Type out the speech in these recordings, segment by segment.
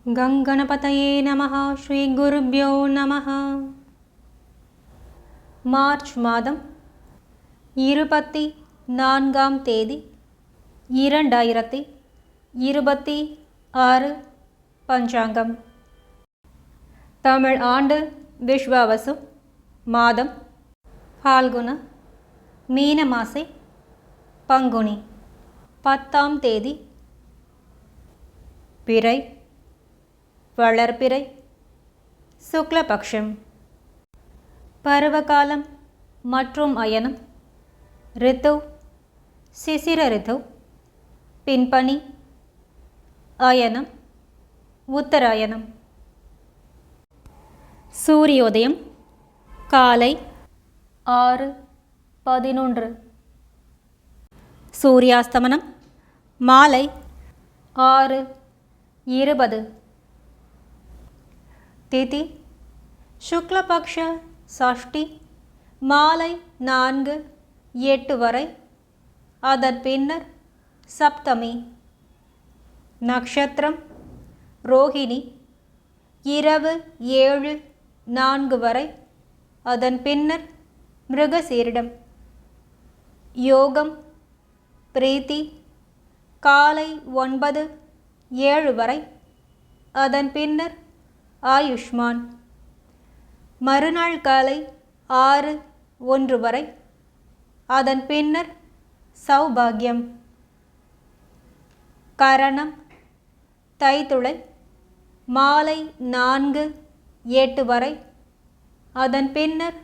गङ्गणपतये नमः. श्रीगुरुभ्यो नमः. மார்ச் மாதம் 24ஆம் தேதி 2026 பஞ்சாங்கம். தமிழ் ஆண்டு விஸ்வாவசு, மாதம் ஃபால்குண, மீன மாசை பங்குனி, 10ஆம் தேதி பிறை, வளர்பிறை, சுக்லபக்ஷம். பருவகாலம் மற்றும் அயனம். ரித்து சிசிர ரித்து, பின்பனி, அயனம் உத்தராயணம். சூரியோதயம் காலை 6:11. சூரியாஸ்தமனம் மாலை 6:20. திதி சுக்லபக்ஷ சஷ்டி மாலை 4:08 வரை. அதன் பின்னர் சப்தமி. நக்ஷத்திரம் ரோஹிணி இரவு 7:04 வரை. அதன் பின்னர் மிருகசீரிடம். யோகம் பிரீத்தி காலை 9:07 வரை. அதன் பின்னர் ஆயுஷ்மான். மறுநாள் காலை 6:01 வரை. அதன் பின்னர் சௌபாகியம். கரணம் தைத்துளை மாலை 4:08 வரை. அதன் பின்னர்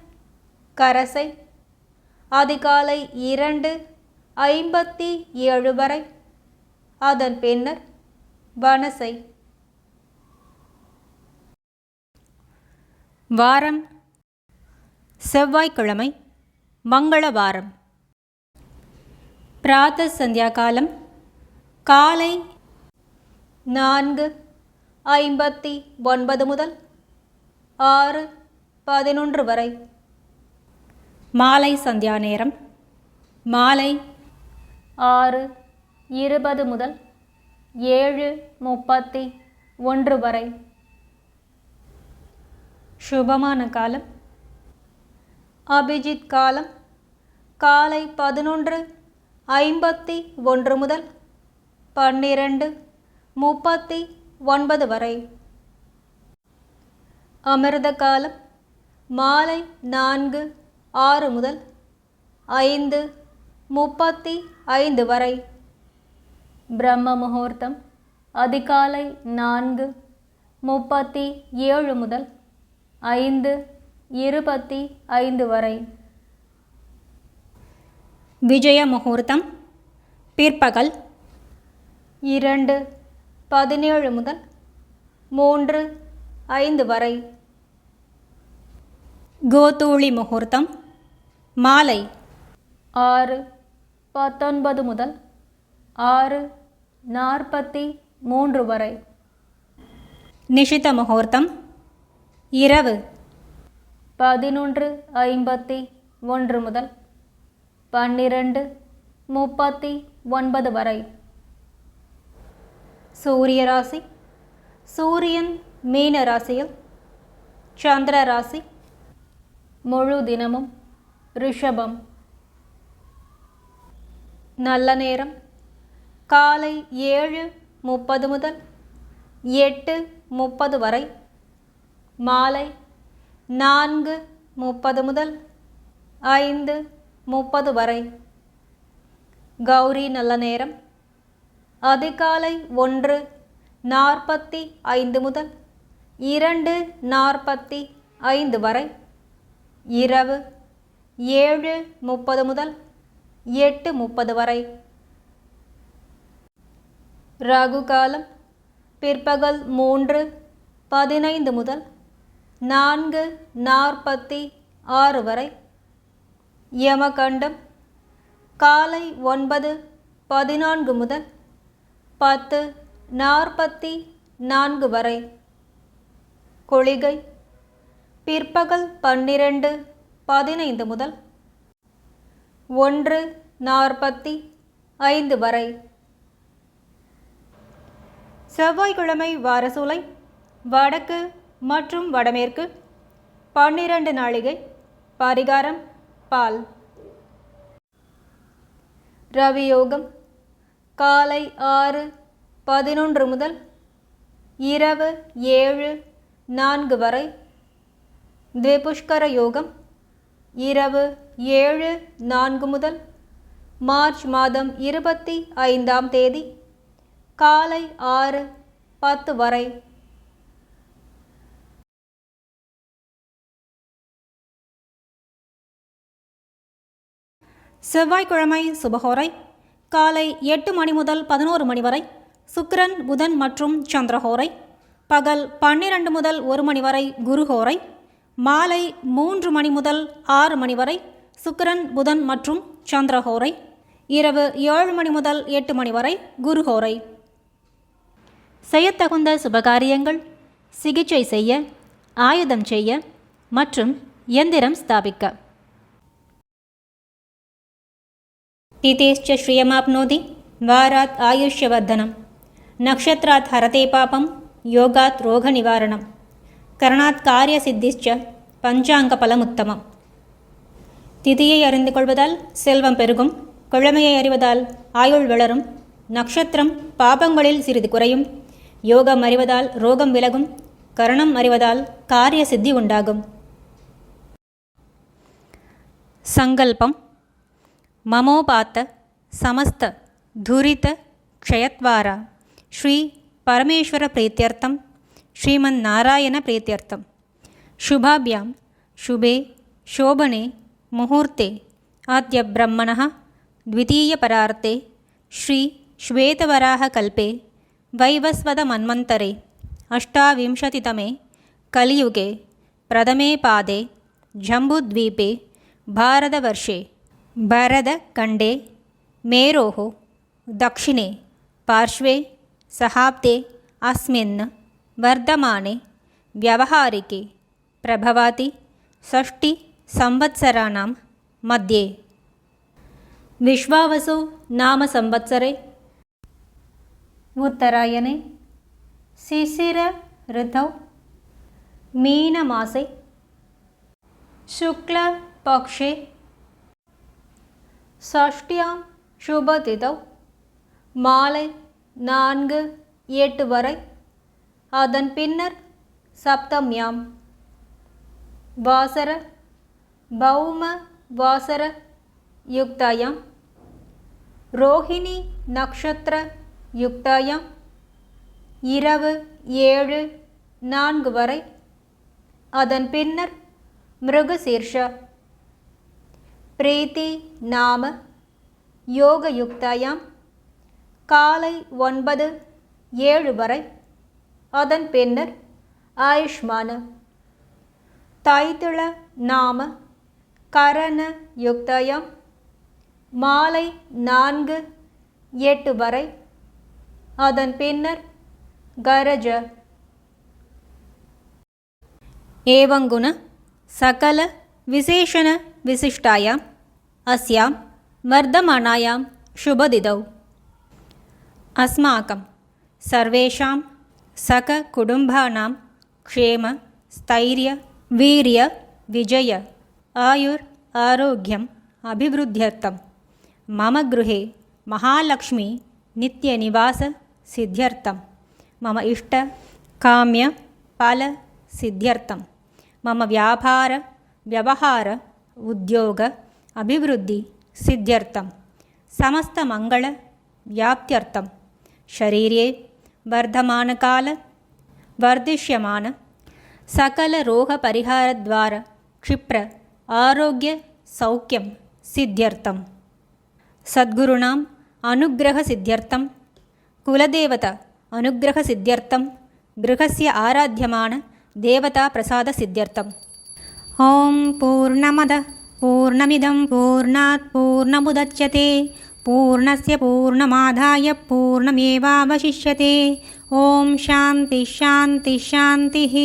கரசை அதிகாலை 2:57 வரை. அதன் பின்னர் வனசை. வாரம் செவ்வாய்க்கிழமை, மங்களவாரம். பிராத்த சந்தியா காலம் காலை 4:59 முதல் 6:11 வரை. மாலை சந்தியா நேரம் மாலை 6:20 முதல் 7:31 வரை. சுபமான காலம் அபிஜித் காலம் காலை 11:51 முதல் 12:39 வரை. அமிர்த காலம் மாலை 4:06 முதல் 5:35 வரை. பிரம்ம முகூர்த்தம் அதிகாலை 4:37 முதல் 5:25 வரை. விஜய முகூர்த்தம் பிற்பகல் 2:17 முதல் 3:05 வரை. கோதூளி முகூர்த்தம் மாலை 6:19 முதல் 6:43 வரை. நிஷித முகூர்த்தம் இரவு 11:51 முதல் 12:39 வரை. சூரிய ராசி சூரியன் மீன ராசியில், சந்திர ராசி முழு தினமும் ரிஷபம். நல்ல நேரம் காலை 7:30 முதல் 8:30 வரை. மாலை 4:30 முதல் 5:30 வரை. கௌரி நல்ல நேரம் அதிகாலை 1:45 முதல் 2:45 வரை. இரவு 7:30 முதல் 8:30 வரை. ராகு காலம் பிற்பகல் 3:15 முதல் 4:46 வரை. யமகண்டம் காலை 9:14 முதல் 10:44 வரை. குளிகை பிற்பகல் 12:15 முதல் 1:45 வரை. செவ்வாய்க்கிழமை வாரசூலை வடக்கு மற்றும் வடமேற்கு 12 நாழிகை. பரிகாரம் பால். ரவியோகம் காலை 6:11 முதல் இரவு 7:04 வரை. திபுஷ்கர யோகம் இரவு 7:04 முதல் மார்ச் மாதம் 25ஆம் தேதி காலை 6:10 வரை. செவ்வாய்க்கிழமை சுபஹோரை காலை 8 மணி முதல் 11 மணி வரை. சுக்கிரன் புதன் மற்றும் சந்திரஹோரை. பகல் 12 முதல் 1 மணி வரை குருஹோரை. மாலை 3 மணி முதல் 6 மணி வரை சுக்கிரன் புதன் மற்றும் சந்திரஹோரை. இரவு 7 மணி முதல் 8 மணி வரை குருஹோரை. செய்யத்தகுந்த சுபகாரியங்கள்: சிகிச்சை செய்ய, ஆயுதம் செய்ய மற்றும் எந்திரம் ஸ்தாபிக்க. திதேஷ்ச ஸ்ரீயமாப்னோதி வாராத் ஆயுஷ்யவர்தனம். நக்ஷத்ராத் ஹரதே பாபம் யோகாத் ரோக நிவாரணம். கரணாத் காரிய சித்திஷ்ச பஞ்சாங்க பலமுத்தமம். திதியை அறிந்து கொள்வதால் செல்வம் பெருகும். கிழமையை அறிவதால் ஆயுள் வளரும். நக்ஷத்திரம் பாபங்களில் சிறிது குறையும். யோகம் அறிவதால் ரோகம் விலகும். கரணம் அறிவதால் காரிய சித்தி உண்டாகும். சங்கல்பம்: மமோபாத்த சமஸ்த துரித க்ஷயத்வாரா ஸ்ரீ பரமேஸ்வர பிரீத்யர்த்தம் ஸ்ரீமன் நாராயண பிரீத்யர்த்தம். शुभाभ्यां शुभे शोभने मुहूर्ते अद्य ब्रह्मणः द्वितीयपरार्ते श्री श्वेतवराहकल्पे वैवस्वतमन्वन्तरे 28तमे कलियुगे प्रथमे पादे जम्बूद्वीपे भारतवर्षे भरतखण्डे मेरोः दक्षिणे पार्श्वे सहाब्दे अस्मिन् वर्धमाने व्यावहारिके प्रभवाति 6 संवत्सराणां मध्ये. विश्वावसु नाम संवत्सरे उत्तरायणे शिशिर ऋतौ मीनमासे शुक्लपक्षे षष्ट्यां शुभतिथौ மாலை 4:08 வரை. அதன் பின்னர் சப்தம்யாம் வாசர பௌம வாசர யுக்தாயாம் ரோஹிணி நக்ஷத்திர யுக்தாயாம் இரவு 7:04 வரை. அதன் பின்னர் மிருகசீர்ஷ பிரீத்தி நாம யோகயுக்தாயாம் காலை 9:07 வரை. அதன் பின்னர் ஆயுஷ்மான தைத்திள நாம கரண யுக்தாயாம் மாலை 4:08 வரை. அதன் பின்னர் கரஜ. ஏவங்குண சகல விசேஷண விசிஷ்டாயாம் அஸ்யாம் வர்தமானாயாம் शुभदिदौ अस्माकं सर्वेषां सककुटुम्बानां क्षेम स्थैर्य वीर्य विजय आयुर् आरोग्यम् अभिवृद्ध्यर्थं मम गृहे महालक्ष्मी नित्यनिवास सिद्ध्यर्थं मम इष्ट काम्य फल सिद्ध्यर्थं मम व्यापार व्यवहार उद्योग अभिवृद्धि सिद्ध्यर्थं समस्त मंगल व्याप्त्यर्थं शरीरे वर्धमानकाल वर्धिष्यमान सकल रोग परिहार द्वारा क्षिप्र आरोग्य सौख्यं सिद्ध्यर्थं सद्गुरूणां अनुग्रह सिद्ध्यर्थं कुलदेवता अनुग्रह सिद्ध्यर्थं गृहस्य आराध्यमान देवता प्रसाद सिद्ध्यर्थम्. ओम पूर्णमदः पूर्णमिदं पूर्णात् पूर्णमुदच्यते पूर्णस्य पूर्णमादाय पूर्णमेवावशिष्यते. ओम शांति शांति शांतिः.